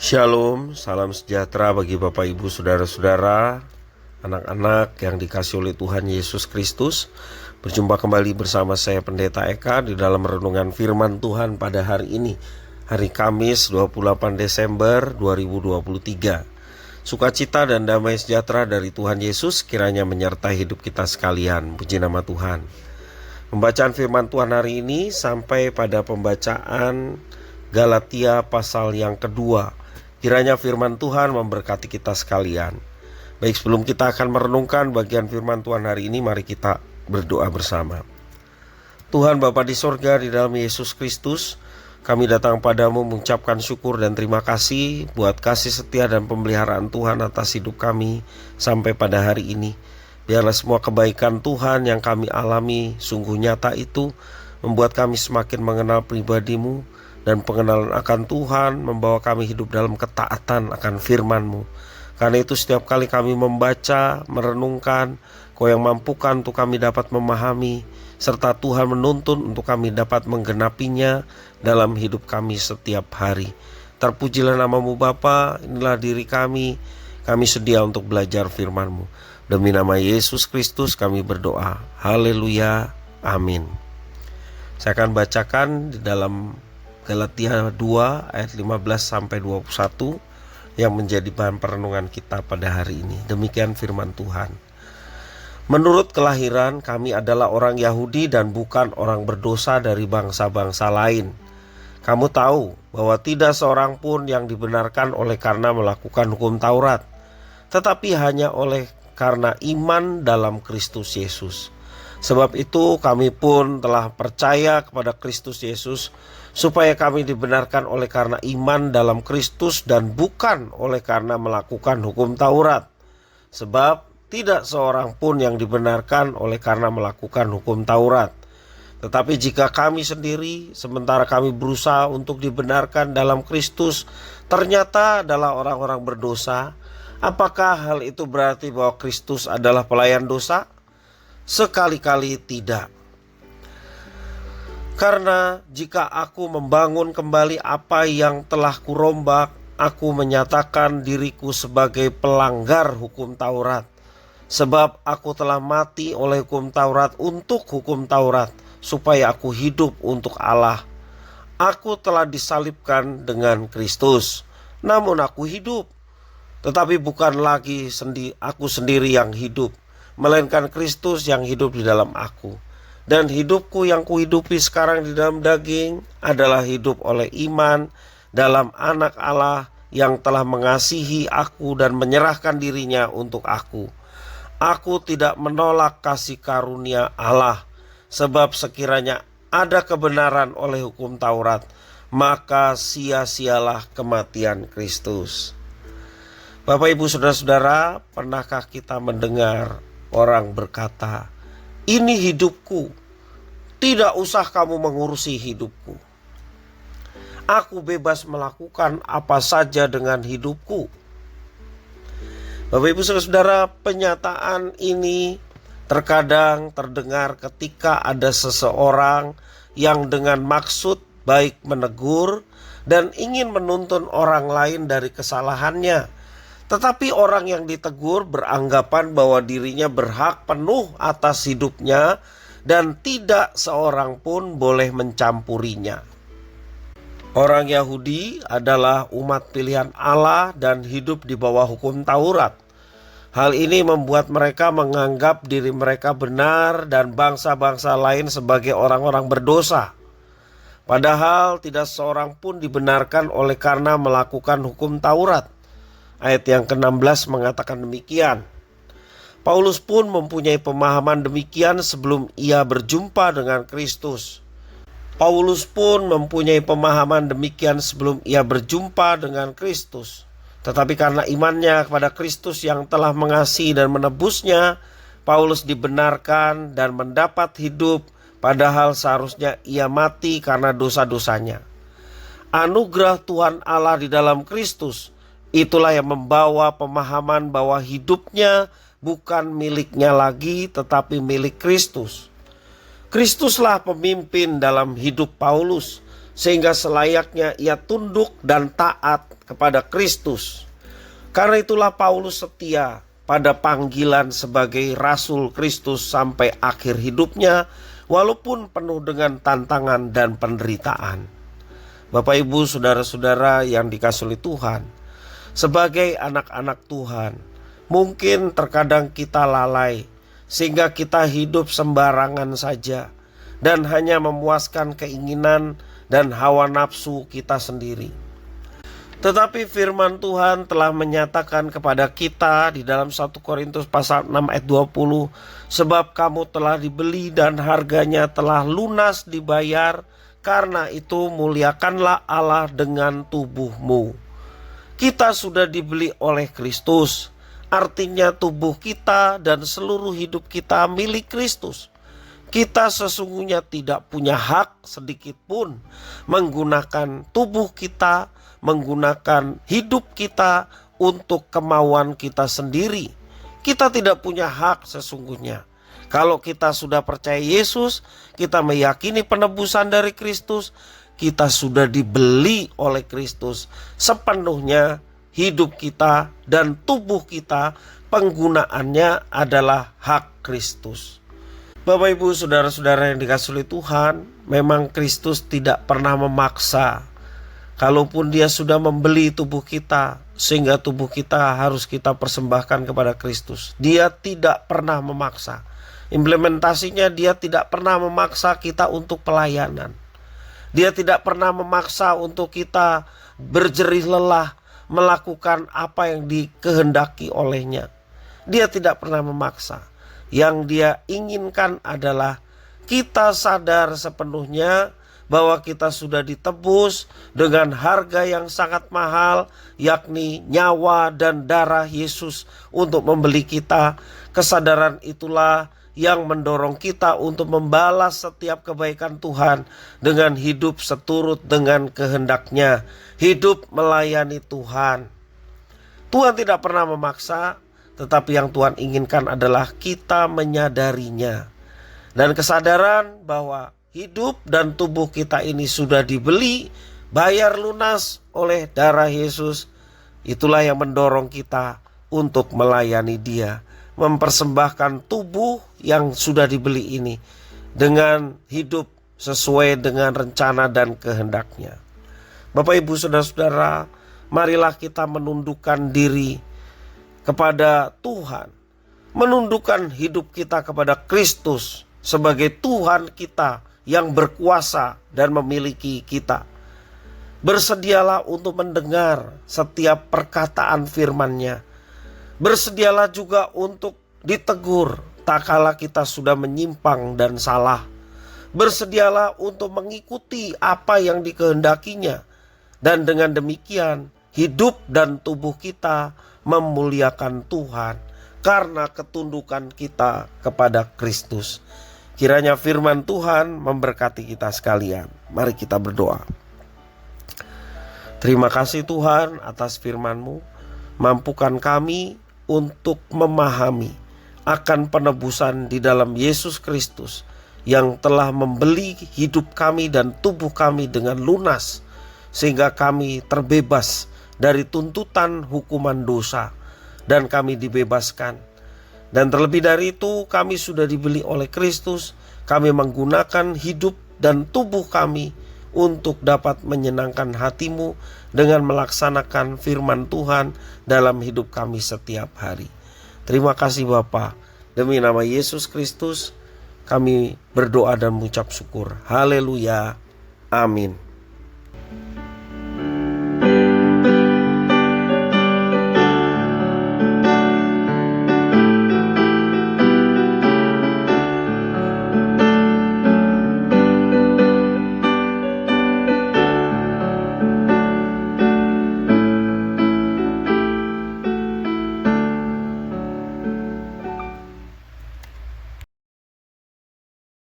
Shalom, salam sejahtera bagi Bapak Ibu Saudara-saudara, anak-anak yang dikasihi oleh Tuhan Yesus Kristus. Berjumpa kembali bersama saya Pendeta Eka di dalam renungan firman Tuhan pada hari ini, hari Kamis 28 Desember 2023. Sukacita dan damai sejahtera dari Tuhan Yesus kiranya menyertai hidup kita sekalian. Puji nama Tuhan. Pembacaan firman Tuhan hari ini sampai pada pembacaan Galatia pasal yang kedua. Kiranya firman Tuhan memberkati kita sekalian. Baik, sebelum kita akan merenungkan bagian firman Tuhan hari ini, mari kita berdoa bersama. Tuhan Bapa di sorga, di dalam Yesus Kristus, kami datang padamu mengucapkan syukur dan terima kasih buat kasih setia dan pemeliharaan Tuhan atas hidup kami sampai pada hari ini. Biarlah semua kebaikan Tuhan yang kami alami sungguh nyata itu membuat kami semakin mengenal pribadi-Mu, dan pengenalan akan Tuhan membawa kami hidup dalam ketaatan akan firman-Mu. Karena itu setiap kali kami membaca, merenungkan, Kau yang mampukan untuk kami dapat memahami, serta Tuhan menuntun untuk kami dapat menggenapinya dalam hidup kami setiap hari. Terpujilah nama-Mu Bapa, inilah diri kami sedia untuk belajar firman-Mu. Demi nama Yesus Kristus kami berdoa. Haleluya, amin. Saya akan bacakan di dalam Galatia 2 ayat 15-21 yang menjadi bahan perenungan kita pada hari ini. Demikian firman Tuhan. Menurut kelahiran kami adalah orang Yahudi dan bukan orang berdosa dari bangsa-bangsa lain. Kamu tahu bahwa tidak seorang pun yang dibenarkan oleh karena melakukan hukum Taurat, tetapi hanya oleh karena iman dalam Kristus Yesus. Sebab itu kami pun telah percaya kepada Kristus Yesus, supaya kami dibenarkan oleh karena iman dalam Kristus dan bukan oleh karena melakukan hukum Taurat. Sebab tidak seorang pun yang dibenarkan oleh karena melakukan hukum Taurat. Tetapi jika kami sendiri, sementara kami berusaha untuk dibenarkan dalam Kristus, ternyata adalah orang-orang berdosa, apakah hal itu berarti bahwa Kristus adalah pelayan dosa? Sekali-kali tidak. Karena jika aku membangun kembali apa yang telah kurombak, aku menyatakan diriku sebagai pelanggar hukum Taurat. Sebab aku telah mati oleh hukum Taurat untuk hukum Taurat, supaya aku hidup untuk Allah. Aku telah disalibkan dengan Kristus, namun aku hidup. Tetapi bukan lagi aku sendiri yang hidup, melainkan Kristus yang hidup di dalam aku. Dan hidupku yang kuhidupi sekarang di dalam daging adalah hidup oleh iman dalam Anak Allah yang telah mengasihi aku dan menyerahkan dirinya untuk aku. Aku tidak menolak kasih karunia Allah, sebab sekiranya ada kebenaran oleh hukum Taurat, maka sia-sialah kematian Kristus. Bapak Ibu Saudara-saudara, pernahkah kita mendengar orang berkata, "Ini hidupku, tidak usah kamu mengurusi hidupku. Aku bebas melakukan apa saja dengan hidupku." Bapak Ibu Saudara, pernyataan ini terkadang terdengar ketika ada seseorang yang dengan maksud baik menegur dan ingin menuntun orang lain dari kesalahannya. Tetapi orang yang ditegur beranggapan bahwa dirinya berhak penuh atas hidupnya dan tidak seorang pun boleh mencampurinya. Orang Yahudi adalah umat pilihan Allah dan hidup di bawah hukum Taurat. Hal ini membuat mereka menganggap diri mereka benar dan bangsa-bangsa lain sebagai orang-orang berdosa. Padahal tidak seorang pun dibenarkan oleh karena melakukan hukum Taurat. Ayat yang ke-16 mengatakan demikian. Paulus pun mempunyai pemahaman demikian sebelum ia berjumpa dengan Kristus. Tetapi karena imannya kepada Kristus yang telah mengasihi dan menebusnya, Paulus dibenarkan dan mendapat hidup, padahal seharusnya ia mati karena dosa-dosanya. Anugerah Tuhan Allah di dalam Kristus, itulah yang membawa pemahaman bahwa hidupnya bukan miliknya lagi tetapi milik Kristus. Kristuslah pemimpin dalam hidup Paulus, sehingga selayaknya ia tunduk dan taat kepada Kristus. Karena itulah Paulus setia pada panggilan sebagai Rasul Kristus sampai akhir hidupnya, walaupun penuh dengan tantangan dan penderitaan. Bapak, Ibu, saudara-saudara yang dikasihi oleh Tuhan, sebagai anak-anak Tuhan, mungkin terkadang kita lalai sehingga kita hidup sembarangan saja dan hanya memuaskan keinginan dan hawa nafsu kita sendiri. Tetapi firman Tuhan telah menyatakan kepada kita di dalam 1 Korintus pasal 6 ayat 20, sebab kamu telah dibeli dan harganya telah lunas dibayar, karena itu muliakanlah Allah dengan tubuhmu. Kita sudah dibeli oleh Kristus. Artinya tubuh kita dan seluruh hidup kita milik Kristus. Kita sesungguhnya tidak punya hak sedikit pun menggunakan tubuh kita, menggunakan hidup kita untuk kemauan kita sendiri. Kita tidak punya hak sesungguhnya. Kalau kita sudah percaya Yesus, kita meyakini penebusan dari Kristus, kita sudah dibeli oleh Kristus sepenuhnya. Hidup kita dan tubuh kita penggunaannya adalah hak Kristus. Bapak, Ibu, saudara-saudara yang dikasihi oleh Tuhan, memang Kristus tidak pernah memaksa. Kalaupun dia sudah membeli tubuh kita, sehingga tubuh kita harus kita persembahkan kepada Kristus, dia tidak pernah memaksa. Implementasinya, dia tidak pernah memaksa kita untuk pelayanan. Dia tidak pernah memaksa untuk kita berjerih lelah melakukan apa yang dikehendaki olehnya. Dia tidak pernah memaksa. Yang dia inginkan adalah kita sadar sepenuhnya bahwa kita sudah ditebus dengan harga yang sangat mahal, yakni nyawa dan darah Yesus untuk membeli kita. Kesadaran itulah yang mendorong kita untuk membalas setiap kebaikan Tuhan dengan hidup seturut dengan kehendaknya, hidup melayani Tuhan. Tuhan tidak pernah memaksa, tetapi yang Tuhan inginkan adalah kita menyadarinya. Dan kesadaran bahwa hidup dan tubuh kita ini sudah dibeli, bayar lunas oleh darah Yesus. Itulah yang mendorong kita untuk melayani Dia, mempersembahkan tubuh yang sudah dibeli ini dengan hidup sesuai dengan rencana dan kehendaknya. Bapak, Ibu, saudara-saudara, marilah kita menundukkan diri kepada Tuhan, menundukkan hidup kita kepada Kristus sebagai Tuhan kita yang berkuasa dan memiliki kita. Bersedialah untuk mendengar setiap perkataan firman-Nya. Bersedialah juga untuk ditegur tak kala kita sudah menyimpang dan salah. Bersedialah untuk mengikuti apa yang dikehendakinya. Dan dengan demikian hidup dan tubuh kita memuliakan Tuhan karena ketundukan kita kepada Kristus. Kiranya firman Tuhan memberkati kita sekalian. Mari kita berdoa. Terima kasih Tuhan atas firman-Mu. Mampukan kami untuk memahami akan penebusan di dalam Yesus Kristus yang telah membeli hidup kami dan tubuh kami dengan lunas, sehingga kami terbebas dari tuntutan hukuman dosa dan kami dibebaskan. Dan terlebih dari itu, kami sudah dibeli oleh Kristus. Kami menggunakan hidup dan tubuh kami untuk dapat menyenangkan hati-Mu dengan melaksanakan firman Tuhan dalam hidup kami setiap hari. Terima kasih Bapa. Demi nama Yesus Kristus kami berdoa dan mengucap syukur. Haleluya. Amin.